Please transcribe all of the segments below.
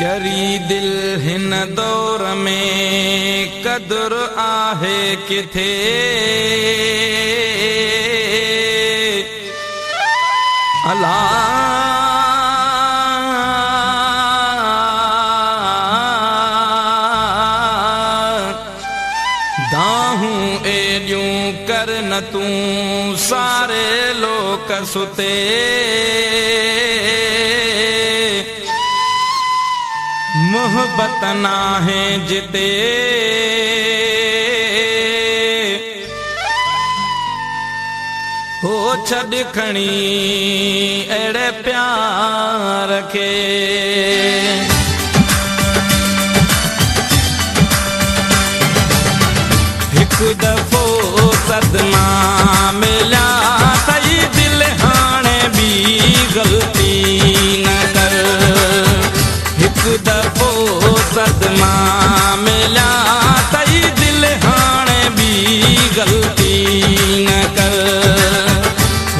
चरी दिल हिन दौर में कदर आहे किथे अला दाहूं एडियूं कर न तूं सारे लोक सुते मोहब्बत नाहे जिते हो छड़ खणी अड़े प्यार के एक दफो सदमा मिला तई दिल हाणे भी गलती न कर एक दफो सदमा मिला तई दिल हाणे भी गलती न कर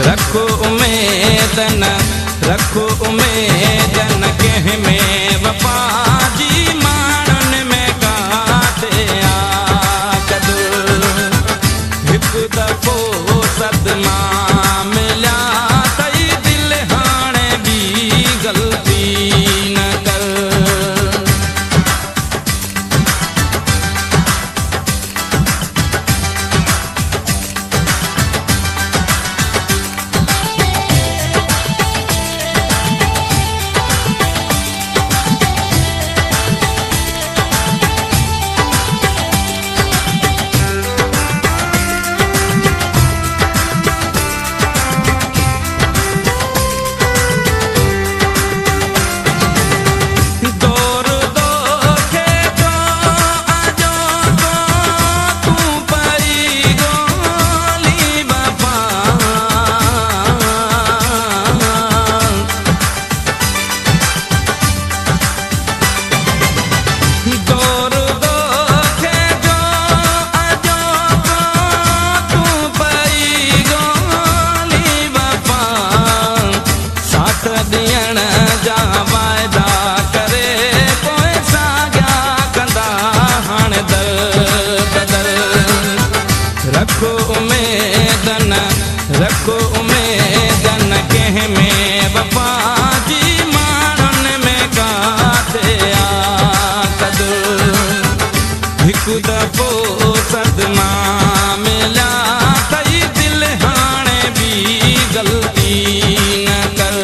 रखो उम्मीद न कह में वफा जी मानन में काटे कदर एक दफो सदमा मिला तई दिल हाणे भी गलती न कर रखो उम्मीद न कह में वफा जी मानन में काटे कदर एक दफो सदमा मिला तई दिल हाणे भी गलती न कर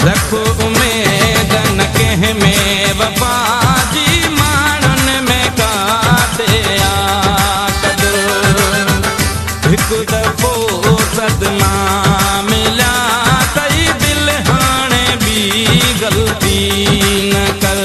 रखो उम्मीद न कह में वफा जी मानन में काटे कदर एक दफो सदमा मिला तई दिल हाणे भी गलती न कर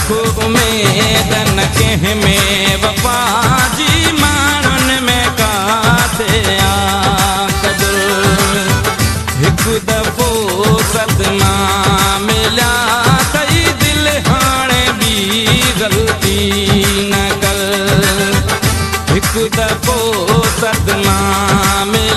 रख उमेद न कंहिं में वफ़ा जी माण्हुनि में काथे हिकु दफ़ो सदमा मिलिया तई दिल हाणे ॿी ग़लती न कर हिकु दफ़ो सदमा मिलिया